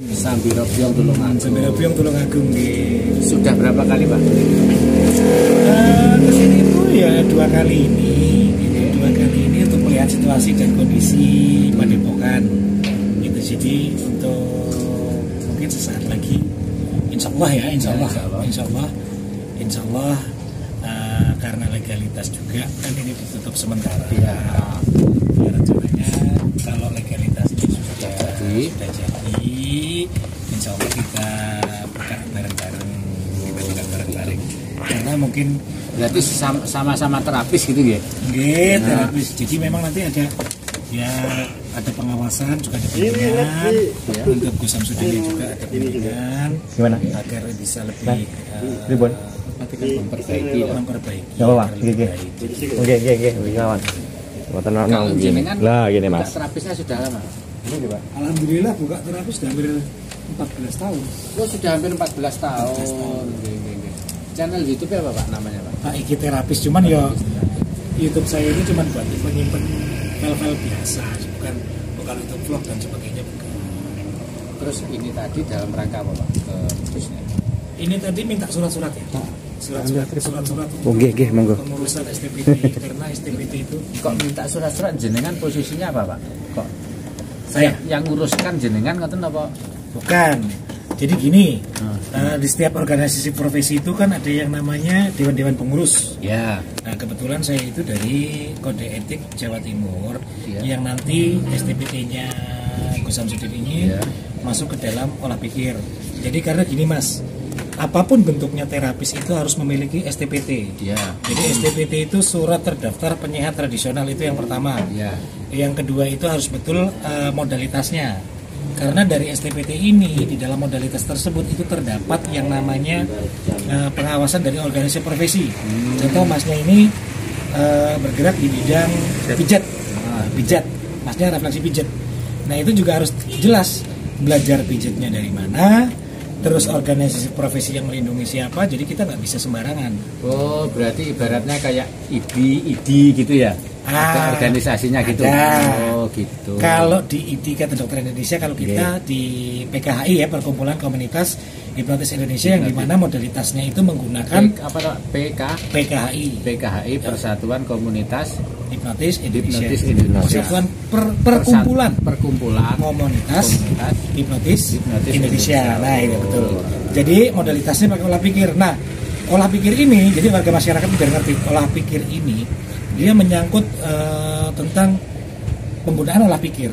Sambirobyong Tulungagung nggih. Sudah berapa kali, Pak? Kesini itu ya dua kali ini untuk melihat situasi dan kondisi Padepokan gitu. Jadi untuk mungkin sesaat lagi insya Allah karena legalitas juga kan ini ditutup sementara ya, rencananya kalau legalitasnya sudah jadi insya Allah kita buka bareng-bareng, karena mungkin berarti sama-sama terapis gitu ya? Terapis. Jadi memang nanti ada pengawasan juga, ada bimbingan ya. Untuk Gus Samsudin juga ada bimbingan agar bisa lebih memperbaiki. Lah gini Mas. Terapisnya sudah lama. Alhamdulillah buka terapis sudah hampir 14 tahun. Oh, sudah hampir 14 tahun. Channel YouTube apa Pak namanya Pak? Pak Iki Terapis, cuman ya YouTube saya ini cuman buat menyimpan file-file biasa, bukan YouTube vlog dan sebagainya, bukan. Terus ini tadi dalam rangka apa Pak ke bisnis? Ini tadi minta surat-surat ya. Surat-surat. Monggo. Pengurusan STPT karena STPT itu kok minta surat-surat, jenengan posisinya apa Pak? Kok saya yang nguruskan jenengan ngoten apa? Bukan. Jadi gini, di setiap organisasi profesi itu kan ada yang namanya dewan-dewan pengurus. Ya. Nah kebetulan saya itu dari Kode Etik Jawa Timur, yang nanti STPT-nya Gus Samsudin ini masuk ke dalam olah pikir. Jadi karena gini Mas, apapun bentuknya terapis itu harus memiliki STPT. Ya. Jadi STPT itu surat terdaftar penyehat tradisional, itu yang pertama. Ya. Yang kedua itu harus betul modalitasnya. Karena dari STPT ini, di dalam modalitas tersebut itu terdapat yang namanya pengawasan dari organisasi profesi. Contoh Masnya ini bergerak di bidang pijat, Masnya refleksi pijat. Nah itu juga harus jelas belajar pijatnya dari mana, terus organisasi profesi yang melindungi siapa. Jadi kita nggak bisa sembarangan. Oh, berarti ibaratnya kayak ID gitu ya? Ada organisasinya gitu. Oh gitu. Kalau di ID Ikatan Dokter Indonesia, kalau kita di PKHI ya, Perkumpulan Komunitas Hipnotis Indonesia, yang dimana modalitasnya itu menggunakan PKHI Persatuan Komunitas Hipnotis Indonesia. Persatuan Perkumpulan Komunitas Hipnotis Indonesia. Nah ini betul. Jadi modalitasnya pakai olah pikir. Nah olah pikir ini, jadi warga masyarakat biar ngerti, olah pikir ini dia menyangkut tentang penggunaan olah pikir,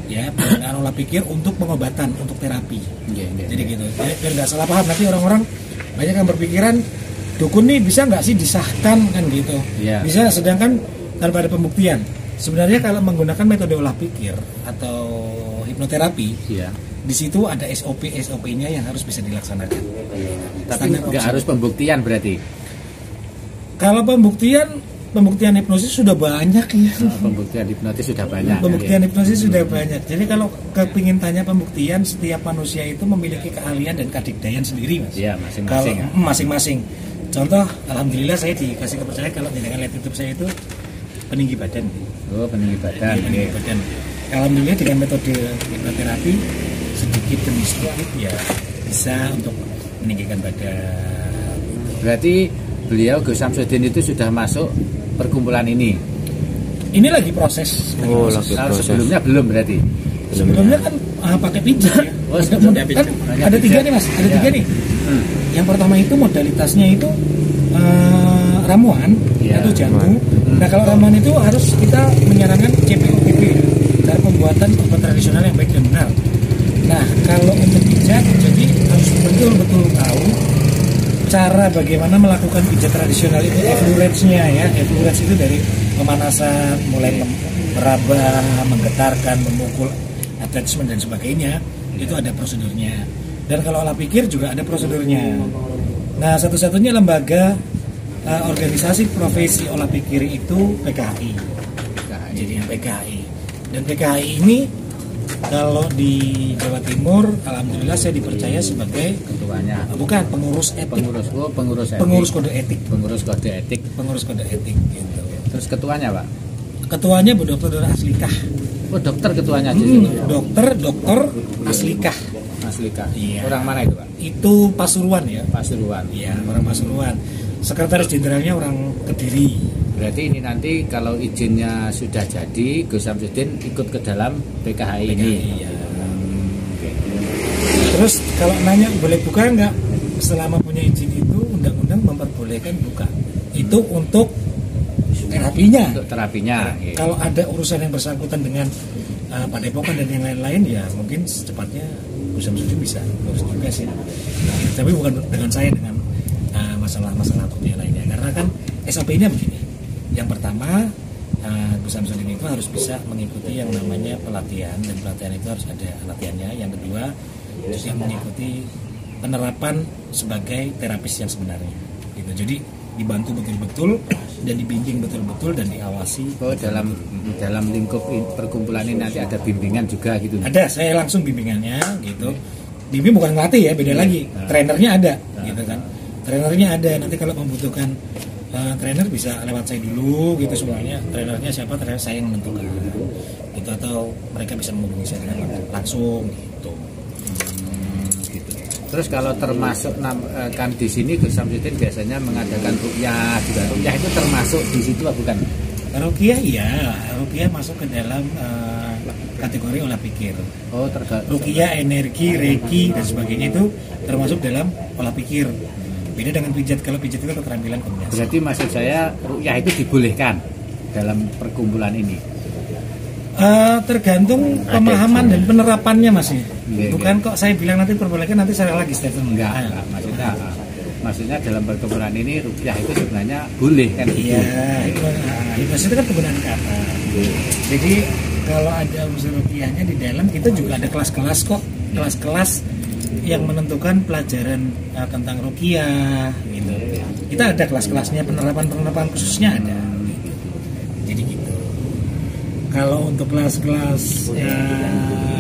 ya, penggunaan olah pikir untuk pengobatan, untuk terapi. Jadi gitu. Biar nggak salah paham, nanti orang-orang banyak yang berpikiran dukun nih bisa nggak sih disahkan kan gitu. Bisa, sedangkan tanpa ada pembuktian. Sebenarnya kalau menggunakan metode olah pikir atau hipnoterapi, di situ ada SOP-nya yang harus bisa dilaksanakan. Tapi nggak harus pembuktian berarti. Kalau pembuktian hipnosis sudah banyak ya. Pembuktian hipnotis sudah banyak. Hipnosis sudah banyak. Jadi kalau kepingin tanya pembuktian, setiap manusia itu memiliki keahlian dan kadikdayan sendiri, Mas. Iya, masing-masing. Masing-masing. Contoh, alhamdulillah saya dikasih kepercayaan kalau dengan lihat YouTube saya itu peninggi badan. Oh, peninggi badan. Peninggi badan. Alhamdulillah dengan metode hipnoterapi sedikit demi sedikit ya bisa untuk meninggikan badan. Berarti beliau Gus Samsudin itu sudah masuk perkumpulan ini. Ini lagi proses. Sebelumnya belum berarti. Sebelumnya kan pakai pijat. Ada tiga nih Mas, ada tiga nih. Yang pertama itu modalitasnya itu ramuan atau jantung. Nah kalau ramuan itu harus kita menyarankan CPOTP, cara pembuatan obat tradisional yang baik dan benar. Nah kalau untuk pijat, jadi harus betul-betul tahu cara bagaimana melakukan pijat tradisional itu, effleurage-nya ya. Effleurage itu dari pemanasan, mulai meraba, menggetarkan, memukul, attachment dan sebagainya. Itu ada prosedurnya. Dan kalau olah pikir juga ada prosedurnya. Nah, satu-satunya lembaga organisasi profesi olah pikir itu PKHI. Jadi PKHI. Dan PKHI ini kalau di Jawa Timur, alhamdulillah saya dipercaya sebagai ketuanya. Bukan, pengurus etik. Pengurus kode etik. Pengurus kode etik gitu. Terus ketuanya, Pak? Ketuanya Bu Dr. Aslikah. Oh, dokter ketuanya di sini. Dokter Aslikah. Aslikah. Iya. Orang mana itu, Pak? Itu Pasuruan ya. Pasuruan. Iya, orang Pasuruan. Sekretaris Jenderalnya orang Kediri. Berarti ini nanti kalau izinnya sudah jadi, Gus Samsudin ikut ke dalam PKHI ini. Iya. Terus kalau nanya boleh buka nggak? Selama punya izin itu undang-undang memperbolehkan buka. Itu untuk terapinya. Untuk terapinya. Nah, kalau ada urusan yang bersangkutan dengan Padepokan dan yang lain-lain ya mungkin secepatnya Gus Samsudin bisa urus juga sih. Tapi bukan dengan saya, dengan masalah-masalah dunia lainnya. Karena kan SOP-nya begini. Yang pertama, Gus Samsudin itu harus bisa mengikuti yang namanya pelatihan, dan pelatihan itu harus ada latihannya. Yang kedua, terus yang mengikuti penerapan sebagai terapis yang sebenarnya. Gitu. Jadi dibantu betul-betul dan dibimbing betul-betul dan diawasi. Oh, dalam lingkup perkumpulan ini nanti ada bimbingan juga gitu. Ada, saya langsung bimbingannya gitu. Bimbing bukan ngelatih ya, beda lagi. Trainernya ada, gitu kan. Trainernya ada. Nanti kalau membutuhkan trainer bisa lewat saya dulu gitu semuanya. Trainernya siapa, trainer saya yang menentukan. Gitu, atau mereka bisa menghubungi saya langsung gitu. Terus kalau termasuk kan di sini Gus Samsudin biasanya mengadakan ruqyah juga. Ruqyah itu termasuk di situ apa bukan? Ruqyah iya, ruqyah masuk ke dalam kategori olah pikir. Oh, ruqyah, energi, reiki dan sebagainya itu termasuk dalam olah pikir. Beda dengan pijat. Kalau pijat itu keterampilan kombinasi. Berarti maksud saya ruqyah itu dibolehkan dalam perkumpulan ini. Tergantung pemahaman dan penerapannya Mas. Bukan enggak. Kok saya bilang nanti perbolehkan nanti saya lagi statement enggak. Maksudnya dalam perkumpulan ini ruqyah itu sebenarnya boleh kan? Iya, hipnosis itu kan penggunaan kata. Jadi kalau ada unsur ruqyahnya di dalam, kita juga ada kelas-kelas kok, kelas-kelas yang menentukan pelajaran tentang ruqyah gitu. Kita ada kelas-kelasnya, penerapan khususnya ada. Jadi gitu. Kalau untuk kelas-kelas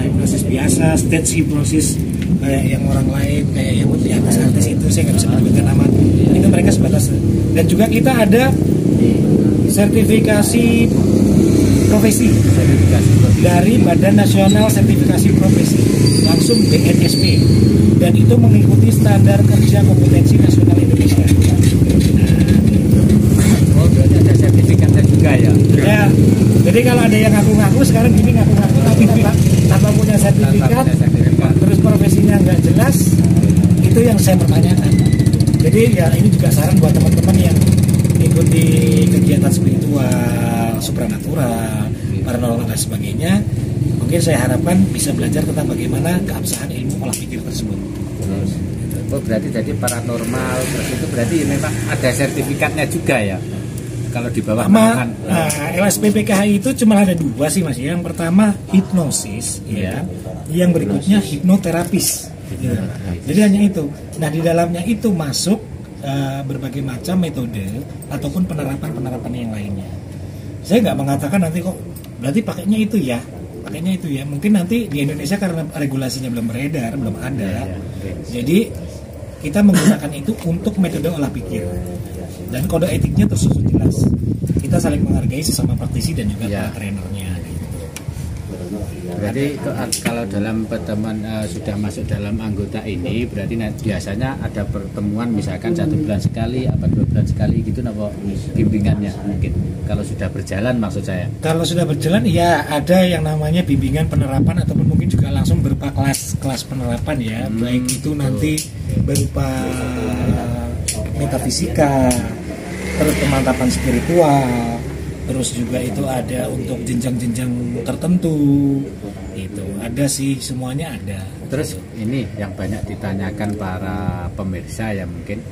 hipnosis biasa, stage hipnosis kayak yang orang lain, kayak yang di atas artis itu saya nggak bisa menyebutkan nama. Itu mereka sebatas. Dan juga kita ada sertifikasi profesi dari Badan Nasional Sertifikasi Profesi, langsung BNSP, dan itu mengikuti standar kerja kompetensi nasional Indonesia. Oh, berarti ada sertifikatnya juga ya? Ya. Jadi kalau ada yang ngaku-ngaku sekarang gini, ngaku-ngaku tapi tanpa punya sertifikat, terus profesinya nggak jelas, itu yang saya pertanyakan. Jadi ya ini juga saran buat teman-teman yang ikuti kegiatan spiritual, supranatural, paranormal dan sebagainya. Mungkin saya harapkan bisa belajar tentang bagaimana keabsahan ilmu olah pikir tersebut. Oh, berarti jadi paranormal terus itu berarti memang ada sertifikatnya juga ya? Kalau di bawah naungan LSPPKHI itu cuma ada dua sih Mas. Yang pertama hipnosis, ya. Yang berikutnya hipnoterapis. Ya. Jadi hanya itu. Nah di dalamnya itu masuk berbagai macam metode ataupun penerapan yang lainnya. Saya nggak mengatakan nanti kok berarti pakainya itu ya. Mungkin nanti di Indonesia karena regulasinya belum beredar, belum ada. Jadi kita menggunakan itu untuk metode olah pikir. Dan kode etiknya tersusun jelas. Kita saling menghargai sesama praktisi dan juga para trainernya. Gitu. Berarti kalau dalam pertemuan sudah masuk dalam anggota ini, berarti biasanya ada pertemuan misalkan 1 bulan sekali, apa 2 bulan sekali gitu, apa bimbingannya mungkin. Kalau sudah berjalan maksud saya. Kalau sudah berjalan ya ada yang namanya bimbingan penerapan ataupun mungkin juga langsung berupa kelas penerapan ya. Baik itu nanti berupa metafisika, terus pemantapan spiritual, terus juga itu ada untuk jenjang-jenjang tertentu, itu ada sih, semuanya ada. Terus ini yang banyak ditanyakan para pemirsa ya mungkin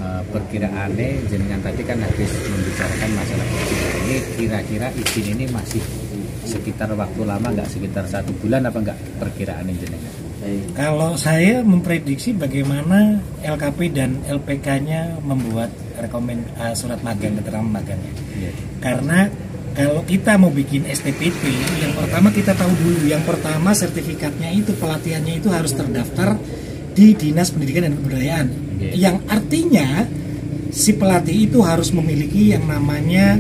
perkiraannya jenengan tadi kan habis membicarakan masalah izin ini, kira-kira izin ini masih sekitar waktu lama nggak, sekitar 1 bulan apa nggak perkiraannya jenengan? Kalau saya memprediksi bagaimana LKP dan LPK-nya membuat surat magang, keterangan magangnya. Karena kalau kita mau bikin STPT, yang pertama kita tahu dulu, yang pertama sertifikatnya itu, pelatihannya itu harus terdaftar di Dinas Pendidikan dan Kebudayaan. Yang artinya si pelatih itu harus memiliki yang namanya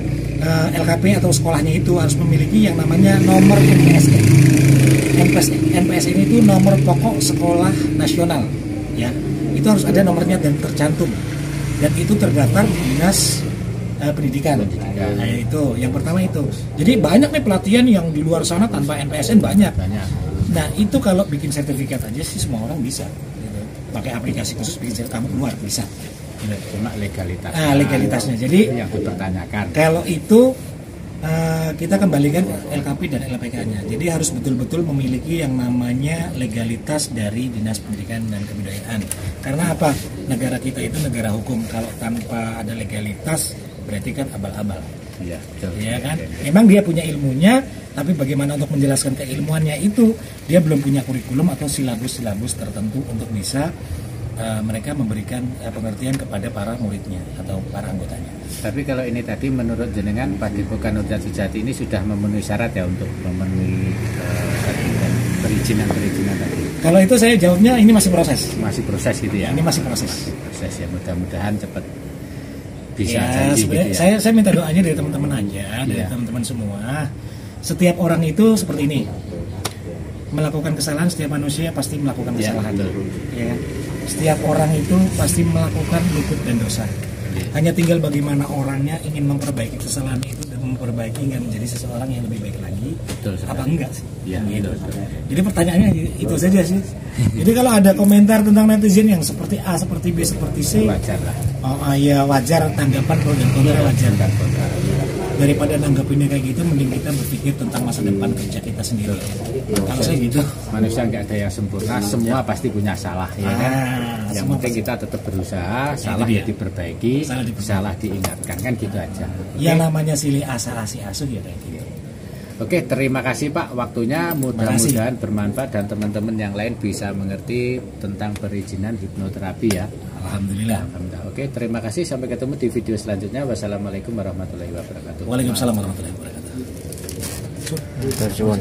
LKP atau sekolahnya itu harus memiliki yang namanya nomor NPS. NPS ini itu nomor pokok sekolah nasional, ya. Itu harus ada nomornya dan tercantum. Dan itu terdaftar di Dinas Pendidikan. Nah, itu yang pertama itu. Jadi banyak nih pelatihan yang di luar sana tanpa NPSN banyak. Nah, itu kalau bikin sertifikat aja sih semua orang bisa. Gitu. Pakai aplikasi khusus bikin sertifikat keluar bisa. Cuma legalitas. Legalitasnya. Jadi yang dipertanyakan. Kalau itu kita kembalikan LKP dan LPK-nya. Jadi harus betul-betul memiliki yang namanya legalitas dari Dinas Pendidikan dan Kebudayaan. Karena apa? Negara kita itu negara hukum. Kalau tanpa ada legalitas berarti kan abal-abal. Iya, betul. Ya kan? Memang dia punya ilmunya, tapi bagaimana untuk menjelaskan keilmuannya itu dia belum punya kurikulum atau silabus-silabus tertentu untuk bisa mereka memberikan pengertian kepada para muridnya atau para anggotanya. Tapi kalau ini tadi menurut jenengan Padepokan Nurjati Sejati ini sudah memenuhi syarat ya untuk memenuhi perizinan tadi. Kalau itu saya jawabnya ini masih proses. Masih proses gitu ya. Ini masih proses. Proses ya, mudah-mudahan cepat bisa ya, jadi gitu ya. Saya minta doanya dari teman-teman aja, dari teman-teman semua. Setiap orang itu seperti ini. Melakukan kesalahan, setiap manusia pasti melakukan kesalahan. Ya. Setiap orang itu pasti melakukan luput dan dosa. Hanya tinggal bagaimana orangnya ingin memperbaiki kesalahan itu dan memperbaiki hingga menjadi seseorang yang lebih baik lagi. Apa enggak sih? Ya, gitu. Jadi pertanyaannya itu saja sih. Jadi kalau ada komentar tentang netizen yang seperti A, seperti B, seperti C, wajar lah. Oh ya wajar, tanggapan pro dan kontra wajar. Daripada nanggapinnya kayak gitu, mending kita berpikir tentang masa depan kerja kita sendiri. Kalau saya gitu. Manusia nggak ada yang sempurna, semua pasti punya salah, ya kan? Yang penting kita tetap berusaha, salah ya diperbaiki, salah diingatkan, kan gitu aja. Yang namanya silih asal si asuh ya kayak gitu. Oke, terima kasih Pak waktunya, mudah-mudahan bermanfaat dan teman-teman yang lain bisa mengerti tentang perizinan hipnoterapi ya. Alhamdulillah. Oke, terima kasih, sampai ketemu di video selanjutnya. Wassalamualaikum warahmatullahi wabarakatuh. Waalaikumsalam warahmatullahi wabarakatuh. Tersuwun.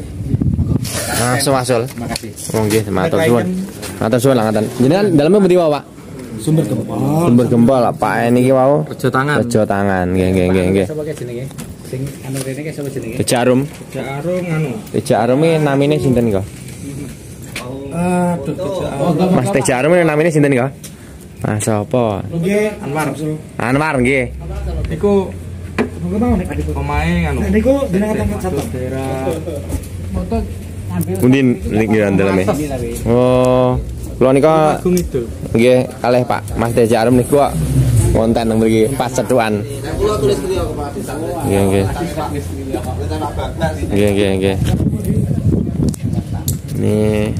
Langsung asul. Makasih. Nggih, matur suwun. Matur suwun lah ngaten. Jenengan dalemnya pundi Pak? Sumber gempol. Sumber gempol Pak niki wau. Rejo tangan. Rejo tangan. Nggih. Sapa ke jenenge? Sing anu rene ke sapa jenenge? Tejarum. Jarum anu. Tejarum iki namine sinten kok? Mas Tejarum iki namine sinten kok? Mas sapa? Nggih, Anwar nggih. Iku mau nek adik omahe anu. niku jenengan tangkap satu. Daerah Pundi niki daleme? Oh, kula nika Agung itu. nggih kalih Pak Mas Tejarum niku kok wonten nang mriki pas cetukan. Kula tulis beliau ke Pak Desa. Nggih. Nggih. Nggih. Nih